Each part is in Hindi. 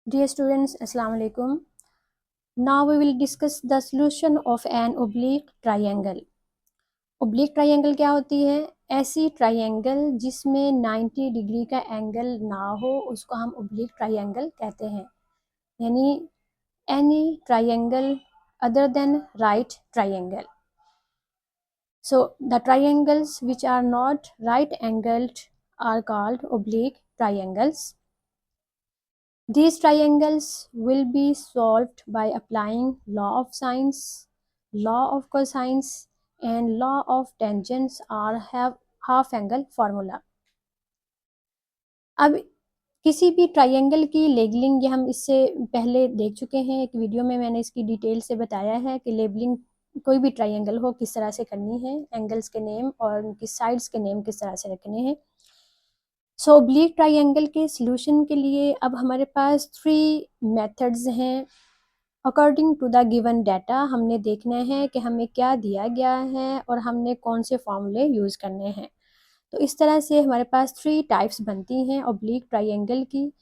Dear students, Assalamu alaikum. Now we will discuss the solution of an oblique triangle. Oblique triangle क्या होती है? ऐसी ट्राइंगल जिसमें 90 डिग्री का एंगल ना हो उसको हम oblique triangle कहते हैं. यानी any triangle other than right triangle. So the triangles which are not right angled are called oblique triangles. These triangles will be solved by applying law of sines, law of cosines and law of tangents or have half angle formula. अब किसी भी ट्राइंगल की लेबलिंग ये हम इससे पहले देख चुके हैं. एक वीडियो में मैंने इसकी डिटेल से बताया है कि लेबलिंग कोई भी ट्राइंगल हो किस तरह से करनी है, एंगल्स के नेम और उनकी साइड्स के नेम किस तरह से रखने हैं. सो ओब्लिक ट्राइंगल के सॉल्यूशन के लिए अब हमारे पास 3 मेथड्स हैं. According to the given data हमने देखना है कि हमें क्या दिया गया है और हमने कौन से फॉर्मूले यूज़ करने हैं. तो इस तरह से हमारे पास 3 टाइप्स बनती हैं ओब्लिक ट्राइंगल की.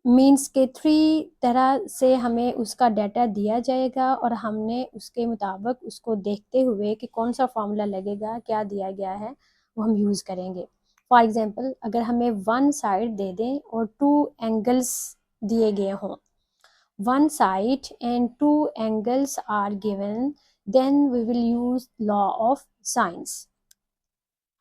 मीन्स के 3 तरह से हमें उसका डाटा दिया जाएगा और हमने उसके मुताबिक उसको देखते हुए कि कौन सा फॉर्मूला लगेगा, क्या दिया गया है, वो हम यूज़ करेंगे. फॉर एग्जांपल अगर हमें 1 साइड दे दें और 2 एंगल्स दिए गए हों, 1 side and 2 angles are given, then we will use law of sines.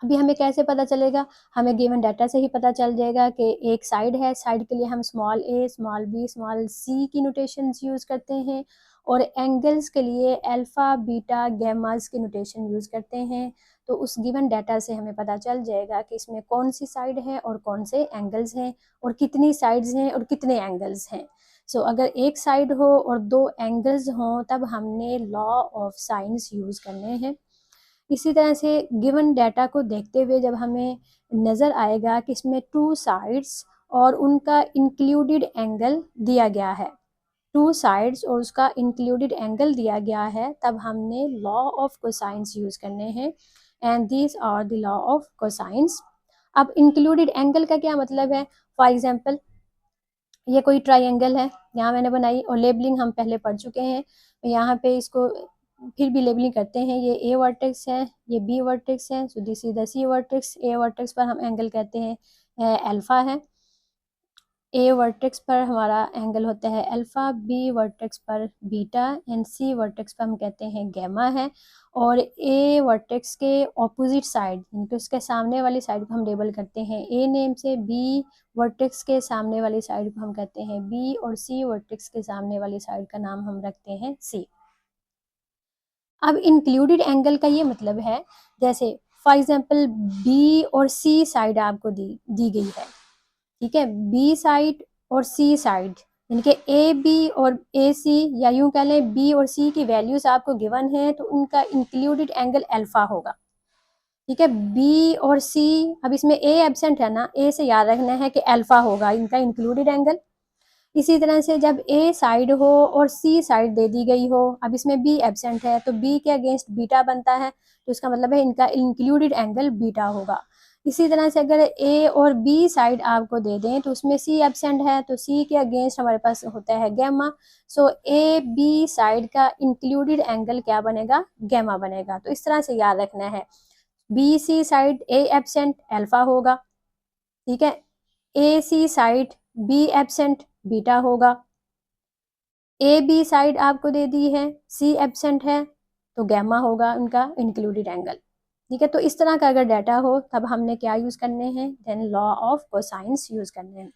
अभी हमें कैसे पता चलेगा? हमें गिवन डाटा से ही पता चल जाएगा कि एक साइड है, साइड के लिए हम small a, small b, small c की नोटेशंस यूज़ करते हैं और एंगल्स के लिए अल्फ़ा, बीटा, गैमास की नोटेशन यूज़ करते हैं. तो उस गिवन डाटा से हमें पता चल जाएगा कि इसमें कौन सी साइड है और कौन से एंगल्स हैं और कितनी साइड्स हैं और कितने एंगल्स हैं. सो अगर एक साइड हो और 2 एंगल्स हों तब हमने लॉ ऑफ साइंस यूज़ करने हैं. इसी तरह से गिवन डाटा को देखते हुए जब हमें नज़र आएगा कि इसमें 2 साइड्स और उनका इंक्लूडेड एंगल दिया गया है, 2 साइड्स और उसका इंक्लूडेड एंगल दिया गया है, तब हमने लॉ ऑफ कोसाइंस यूज़ करने हैं. And these are the law of cosines. अब इंक्लूडेड एंगल का क्या मतलब है? फॉर एग्जांपल ये कोई ट्राइंगल है, यहाँ मैंने बनाई और लेबलिंग हम पहले पढ़ चुके हैं. यहाँ पे इसको फिर भी लेबलिंग करते हैं. ये ए वर्टेक्स है, ये बी वर्टेक्स है, so this is the C vertex. A vertex पर हम एंगल कहते हैं अल्फा है, ए वर्टेक्स पर हमारा एंगल होता है अल्फा, बी वर्टेक्स पर बीटा एंड सी वर्टेक्स पर हम कहते हैं गैमा है. और ए वर्टेक्स के ऑपोजिट साइड यानी कि उसके सामने वाली साइड को हम लेबल करते हैं ए नेम से. बी वर्टेक्स के सामने वाली साइड को हम कहते हैं बी और सी वर्टेक्स के सामने वाली साइड का नाम हम रखते हैं सी. अब इंक्लूडेड एंगल का ये मतलब है, जैसे फॉर एग्जांपल बी और सी साइड आपको दी गई है, ठीक है. बी साइड और सी साइड यानी कि ए बी और ए सी, या यूं कह लें बी और सी की वैल्यूज आपको गिवन है तो उनका इंक्लूडेड एंगल अल्फा होगा, ठीक है. बी और सी, अब इसमें ए एब्सेंट है ना, ए से याद रखना है कि अल्फा होगा इनका इंक्लूडेड एंगल. इसी तरह से जब ए साइड हो और सी साइड दे दी गई हो, अब इसमें बी एब्सेंट है तो बी के अगेंस्ट बीटा बनता है, तो इसका मतलब है इनका इंक्लूडेड एंगल बीटा होगा. इसी तरह से अगर ए और बी साइड आपको दे दें तो उसमें सी एब्सेंट है तो सी के अगेंस्ट हमारे पास होता है gamma. So A B side का इंक्लूडेड एंगल क्या बनेगा? गैमा बनेगा. तो इस तरह से याद रखना है. B C side A absent alpha होगा, ठीक है. A C side B absent beta होगा. ए बी साइड आपको दे दी है, सी एब्सेंट है तो गैमा होगा उनका इंक्लूडेड एंगल, ठीक है. तो इस तरह का अगर डाटा हो तब हमने क्या यूज करने हैं? Then law of cosines use करने हैं.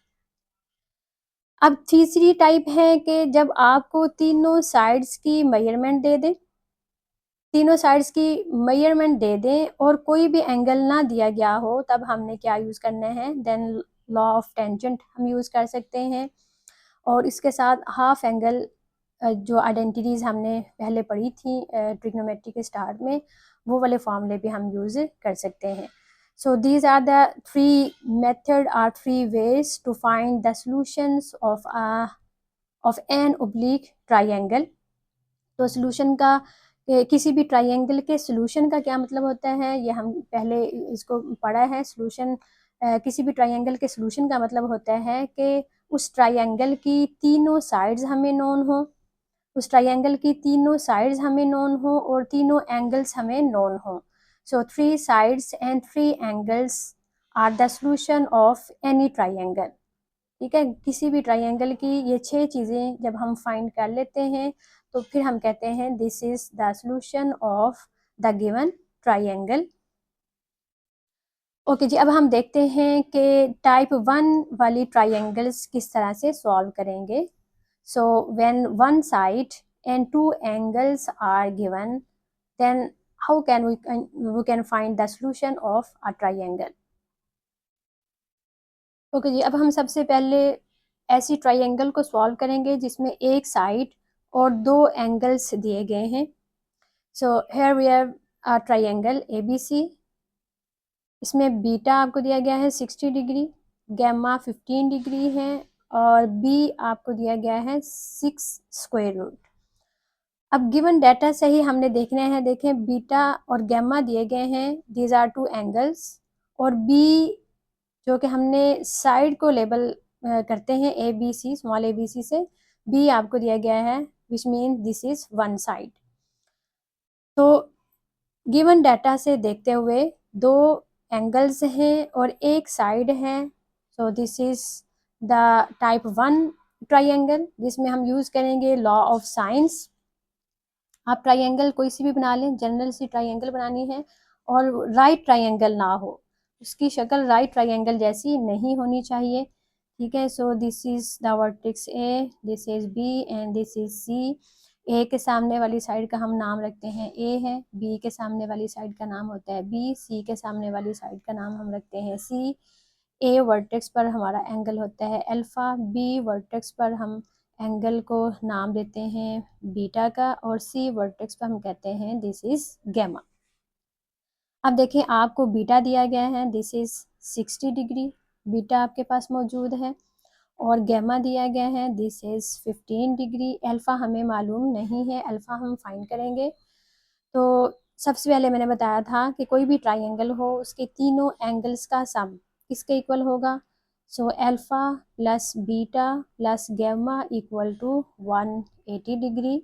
अब तीसरी टाइप है कि जब आपको तीनों साइड्स की मेजरमेंट दे दे, तीनों साइड्स की मेजरमेंट दे दें और कोई भी एंगल ना दिया गया हो, तब हमने क्या यूज करना है? देन लॉ ऑफ टेंजेंट हम यूज कर सकते हैं. और इसके साथ हाफ एंगल जो आइडेंटिटीज़ हमने पहले पढ़ी थी ट्रिग्नोमेट्री के स्टार्ट में, वो वाले फॉर्मूले भी हम यूज़ कर सकते हैं. So these are the 3 method are 3 ways to find the solutions of an oblique triangle. तो सॉल्यूशन का किसी भी ट्राइंगल के सॉल्यूशन का क्या मतलब होता है, ये हम पहले इसको पढ़ा है. सॉल्यूशन किसी भी ट्रायंगल के सोल्यूशन का मतलब होता है कि उस ट्रायंगल की तीनों साइड्स हमें नोन हो, उस ट्रायंगल की तीनों साइड्स हमें नोन हो और तीनों एंगल्स हमें नोन हो। So 3 sides and 3 angles are the solution of any triangle. ठीक है, किसी भी ट्रायंगल की ये 6 चीज़ें जब हम फाइंड कर लेते हैं तो फिर हम कहते हैं this is the solution of the given triangle. Okay जी, अब हम देखते हैं कि टाइप 1 वाली ट्रायंगल्स किस तरह से सॉल्व करेंगे। So when one side and 2 angles are given, then how can we can find the solution of a triangle. Okay जी, अब हम सबसे पहले ऐसी ट्रायंगल को सॉल्व करेंगे जिसमें एक साइड और 2 एंगल्स दिए गए हैं। So here we have a triangle ABC। इसमें बीटा आपको दिया गया है 60 डिग्री, गैमा 15 डिग्री है और बी आपको दिया गया है 6 स्क्वायर रूट। अब गिवन डाटा से ही हमने देखने हैं, देखें बीटा और गैमा दिए गए हैं, दीज आर 2 एंगल्स, और बी जो कि हमने साइड को लेबल करते हैं ABC, स्मॉल ABC से, बी आपको दिया गया है which mean this is one side. तो गिवन डाटा से देखते हुए 2 एंगल्स हैं और एक साइड है, so this is the type 1 triangle जिसमें हम यूज करेंगे लॉ ऑफ साइंस। आप ट्रायंगल कोई सी भी बना लें, जनरल सी ट्रायंगल बनानी है और राइट ट्रायंगल ना हो, उसकी शक्ल राइट ट्रायंगल जैसी नहीं होनी चाहिए। ठीक है, so this is the vertex A, this is B and this is C। ए के सामने वाली साइड का हम नाम रखते हैं A है, B के सामने वाली साइड का नाम होता है B, C के सामने वाली साइड का नाम हम रखते हैं C। A वर्टेक्स पर हमारा एंगल होता है अल्फा, B वर्टेक्स पर हम एंगल को नाम देते हैं बीटा का, और C वर्टेक्स पर हम कहते हैं दिस इज गैमा। अब देखें आपको बीटा दिया गया है, दिस इज 60 डिग्री बीटा आपके पास मौजूद है, और गैमा दिया गया है दिस इज 15 डिग्री। अल्फा हमें मालूम नहीं है, अल्फा हम फाइंड करेंगे। तो सबसे पहले मैंने बताया था कि कोई भी ट्रायंगल हो उसके तीनों एंगल्स का सम किसके इक्वल होगा। So alpha plus beta plus gamma equal to 180 degree.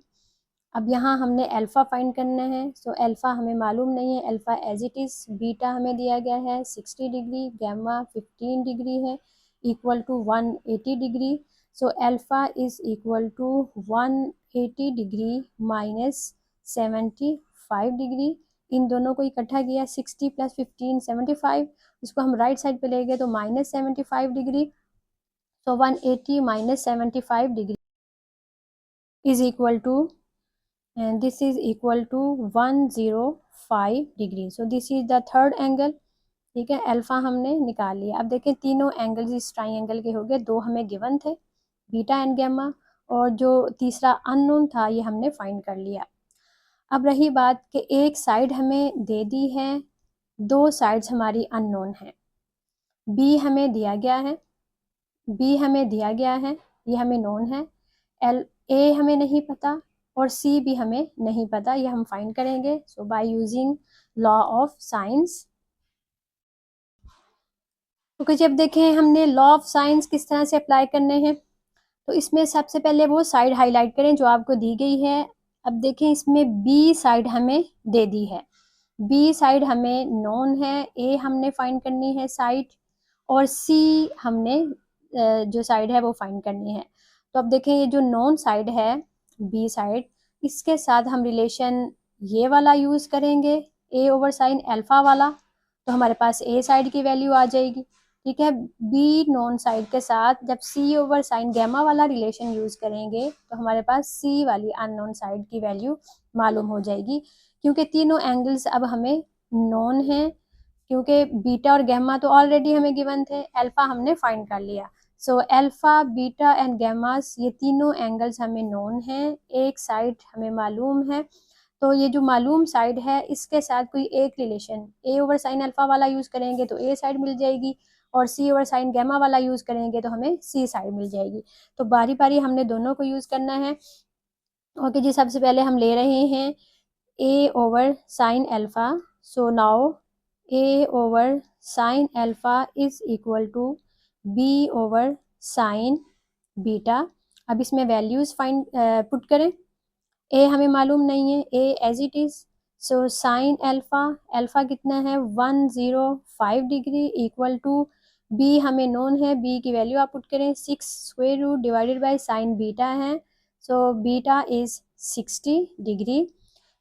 अब यहाँ हमने अल्फा फाइंड करना है, सो अल्फा हमें मालूम नहीं है, alpha as it is, beta हमें दिया गया है 60 डिग्री, गैमा 15 डिग्री है, equal to 180 degree. So alpha is equal to 180 degree minus 75 degree. इन दोनों को इकट्ठा किया, 60 प्लस 15 75, इसको हम राइट साइड पे ले गए तो minus 75 degree. So 180 minus 75 degree is equal to, and this is equal to 105 degree. So this is the third angle. ठीक है, अल्फा हमने निकाल लिया। अब देखें तीनों एंगल्स इस ट्रायंगल के हो गए, 2 हमें गिवन थे बीटा एंड गैमा, और जो तीसरा अननोन था ये हमने फाइंड कर लिया। अब रही बात कि एक साइड हमें दे दी है, 2 साइड्स हमारी अननोन है। बी हमें दिया गया है, बी हमें दिया गया है, ये हमें नोन है। ए हमें नहीं पता और सी भी हमें नहीं पता, ये हम फाइंड करेंगे। So by using law of sines. तो जब देखें हमने लॉ ऑफ साइंस किस तरह से अप्लाई करने हैं, तो इसमें सबसे पहले वो साइड हाईलाइट करें जो आपको दी गई है। अब देखें इसमें बी साइड हमें दे दी है, बी साइड हमें नोन है, ए हमने फाइंड करनी है साइड, और सी हमने जो साइड है वो फाइंड करनी है। तो अब देखें ये जो नोन साइड है बी साइड, इसके साथ हम रिलेशन ये वाला यूज़ करेंगे ए ओवर साइन अल्फा वाला, तो हमारे पास ए साइड की वैल्यू आ जाएगी। ठीक है, बी नॉन साइड के साथ जब सी ओवर साइन गैमा वाला रिलेशन यूज़ करेंगे तो हमारे पास सी वाली अननोन साइड की वैल्यू मालूम हो जाएगी, क्योंकि तीनों एंगल्स अब हमें नॉन हैं, क्योंकि बीटा और गैमा तो ऑलरेडी हमें गिवन थे, अल्फा हमने फाइंड कर लिया। सो अल्फा बीटा एंड गैमास ये तीनों एंगल्स हमें नॉन हैं, एक साइड हमें मालूम है। तो ये जो मालूम साइड है इसके साथ कोई एक रिलेशन ए ओवर साइन अल्फा वाला यूज़ करेंगे तो ए साइड मिल जाएगी, और सी ओवर साइन गैमा वाला यूज़ करेंगे तो हमें सी साइड मिल जाएगी। तो बारी बारी हमने दोनों को यूज़ करना है। ओके जी, सबसे पहले हम ले रहे हैं a over sine alpha, so now a over sine alpha is equal to b over sine beta. अब इसमें वैल्यूज़ फाइंड पुट करें। ए हमें मालूम नहीं है, a as it is. So sine alpha, alpha कितना है 105 डिग्री इक्वल टू बी हमें नोन है, बी की वैल्यू आप पुट करें 6 square root divided by sine beta है। So beta is 60 degree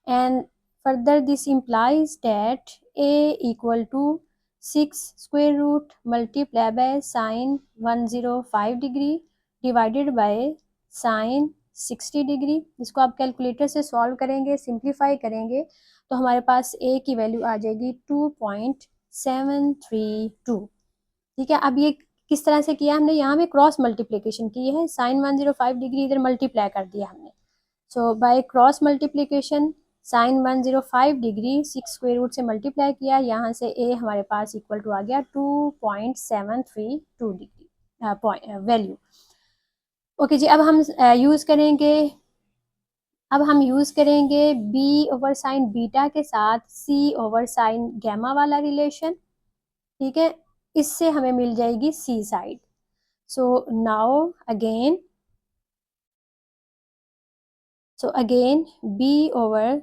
and further this implies that a equal to 6 square root multiply by sine 105 degree divided by sine 60 degree. इसको आप कैलकुलेटर से सॉल्व करेंगे, सिंप्लीफाई करेंगे तो हमारे पास a की वैल्यू आ जाएगी 2.732। ठीक है, अब ये किस तरह से किया हमने, यहाँ में क्रॉस मल्टीप्लिकेशन की है, साइन 105 डिग्री इधर मल्टीप्लाई कर दिया हमने। So by cross multiplication sine 105 degree 6 square root से मल्टीप्लाई किया, यहाँ से a हमारे पास इक्वल टू आ गया 2.732 डिग्री वैल्यू। ओके जी, अब हम यूज़ करेंगे b ओवर साइन बीटा के साथ c ओवर साइन गैमा वाला रिलेशन। ठीक है, इससे हमें मिल जाएगी c side. So now again b over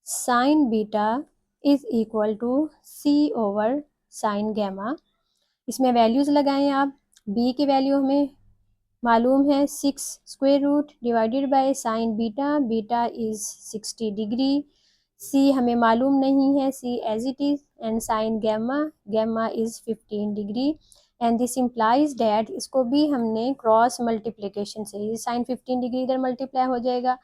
sine beta is equal to c over sine gamma. इसमें वैल्यूज लगाएं आप। b की वैल्यू हमें मालूम है 6 square root divided by sine beta, beta is 60 degree. c हमें मालूम नहीं है, c as it is, and sine gamma, gamma is 15 degree and this implies that, इसको भी हमने क्रॉस मल्टीप्लिकेशन से साइन 15 डिग्री इधर मल्टीप्लाई हो जाएगा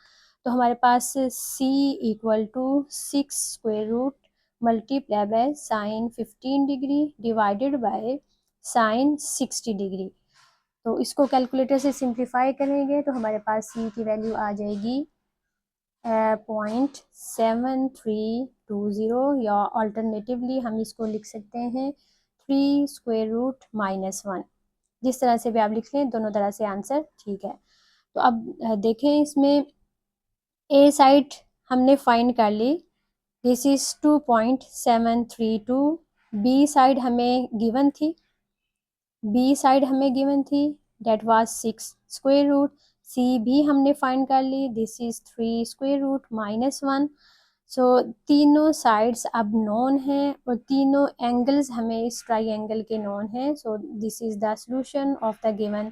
तो हमारे पास c equal to 6 square root multiply by sine 15 degree divided by sine 60 degree. तो इसको कैलकुलेटर से सिंप्लीफाई करेंगे तो हमारे पास c की वैल्यू आ जाएगी 0.7320, या अल्टरनेटिवली हम इसको लिख सकते हैं 3 स्क्वायर रूट -1। जिस तरह से भी आप लिख लें, दोनों तरह से आंसर ठीक है। तो अब देखें, इसमें ए साइड हमने फाइंड कर ली, दिस इज 2.732। बी साइड हमें गिवन थी, डेट वाज 6 स्क्वायर रूट। सी भी हमने फाइंड कर ली, दिस इज 3 स्क्वायर रूट -1। सो तीनों साइड्स अब नोन हैं और तीनों एंगल्स हमें इस ट्राइंगल के नोन हैं। So this is the solution of the given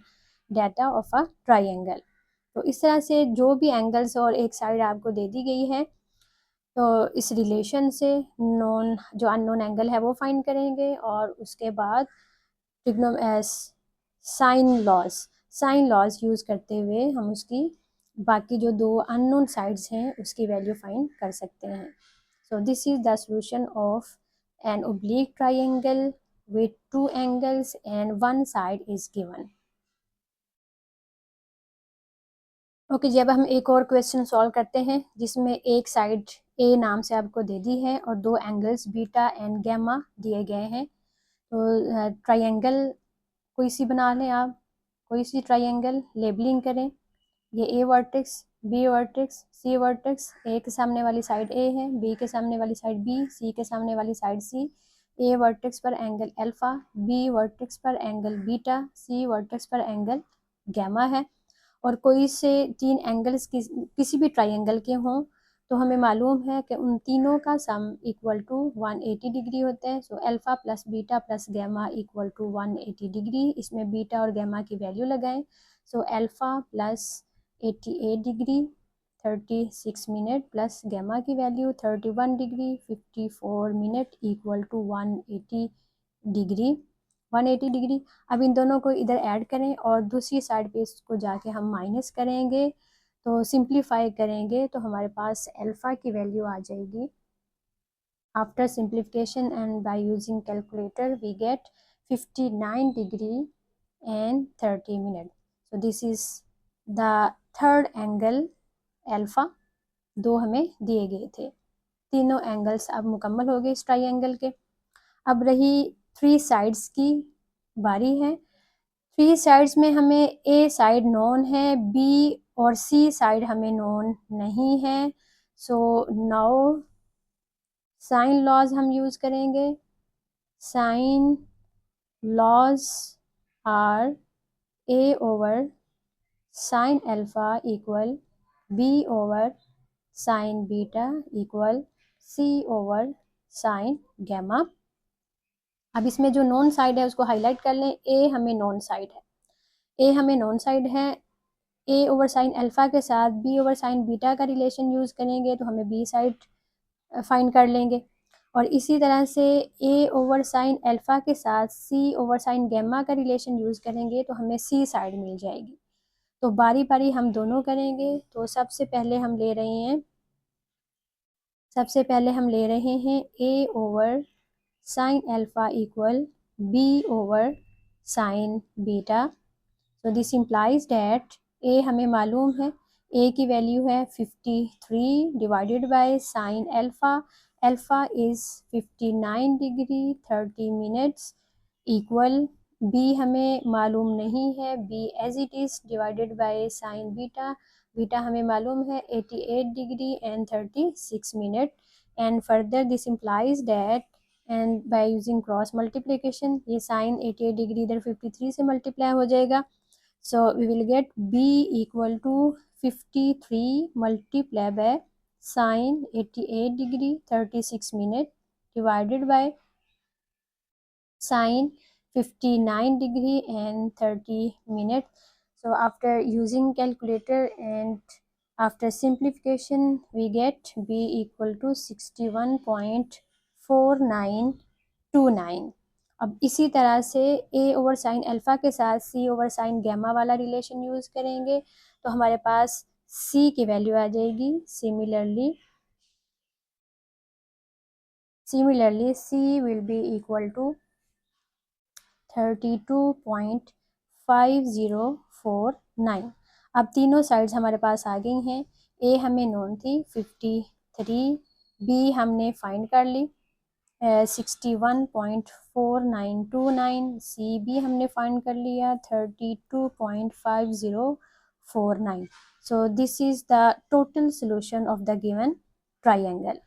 data of a triangle. तो इस तरह से जो भी एंगल्स और एक साइड आपको दे दी गई है, तो इस रिलेशन से नॉन जो अननोन एंगल है वो फाइंड करेंगे और उसके बाद साइन लॉज यूज़ करते हुए हम उसकी बाकी जो दो अननोन साइड्स हैं उसकी वैल्यू फाइंड कर सकते हैं। So this is the solution of an oblique triangle with 2 angles and 1 side is given। Okay जी, अब हम एक और क्वेश्चन सॉल्व करते हैं जिसमें एक साइड ए नाम से आपको दे दी है और दो एंगल्स बीटा एंड गैमा दिए गए हैं। तो ट्राइंगल कोई सी बना लें आप, कोई सी ट्राइंगल लेबलिंग करें। ये ए वर्टेक्स, बी वर्टेक्स, सी वर्टेक्स। ए के सामने वाली साइड ए है, बी के सामने वाली साइड बी, सी के सामने वाली साइड सी। ए वर्टेक्स पर एंगल अल्फा, बी वर्टेक्स पर एंगल बीटा, सी वर्टेक्स पर एंगल गैमा है। और कोई से 3 एंगल्स किसी भी ट्राइंगल के हों तो हमें मालूम है कि उन तीनों का सम इक्वल टू 180 डिग्री होता है। So alpha plus beta plus gamma equal to 180 degree. इसमें बीटा और गैमा की वैल्यू लगाएं। So alpha plus 88 degree 36 minute plus gamma की value 31 degree 54 minute equal to 180 degree. अब इन दोनों को इधर ऐड करें और दूसरी साइड पे इसको जाके हम माइनस करेंगे तो सिंप्लीफाई करेंगे तो हमारे पास अल्फ़ा की वैल्यू आ जाएगी। After simplification and by using calculator we get 59 degree and 30 minute. So this is the third angle alpha. दो हमें दिए गए थे, तीनों एंगल्स अब मुकम्मल हो गए इस ट्राइंगल के। अब रही 3 साइड्स की बारी है। 3 साइड्स में हमें ए साइड नोन है, बी और सी साइड हमें नोन नहीं है। सो नाउ साइन लॉज हम यूज़ करेंगे। Sine laws are A over sine alpha equal B over sine beta equal C over sine gamma. अब इसमें जो नॉन साइड है उसको हाईलाइट कर लें। ए हमें नॉन साइड है, ए हमें नॉन साइड है। ए ओवर साइन अल्फा के साथ बी ओवर साइन बीटा का रिलेशन यूज़ करेंगे तो हमें बी साइड फाइंड कर लेंगे। और इसी तरह से ए ओवर साइन अल्फा के साथ सी ओवर साइन गैमा का रिलेशन यूज़ करेंगे तो हमें सी साइड मिल जाएगी। तो बारी बारी हम दोनों करेंगे। तो सबसे पहले हम ले रहे हैं a over sine alpha equal B over sine beta. तो दिस इम्प्लाइज डैट ए हमें मालूम है, ए की वैल्यू है 53 divided by sine alpha, alpha is 59 degree 30 minutes equal b हमें मालूम नहीं है, b as it is divided by sine beta, beta हमें मालूम है 88 degree and 36 minute. And further this implies that and by using cross multiplication ये साइन 88 डिग्री इधर 53 से मल्टीप्लाई हो जाएगा। So we will get B equal to 53 multiplied by sine 88 degree 36 minute divided by sine 59 degree and 30 minutes. So after using calculator and after simplification we get B equal to 61.4929। अब इसी तरह से ए ओवर साइन अल्फा के साथ सी ओवर साइन गैमा वाला रिलेशन यूज़ करेंगे तो हमारे पास सी की वैल्यू आ जाएगी। Similarly C will be equal to 32.5049। अब तीनों साइड्स हमारे पास आ गई हैं। ए हमें नोन थी 53, बी हमने फाइंड कर ली 61.4929, सी भी हमने फाइंड कर लिया 32.5049। सो this is the total solution of the given triangle.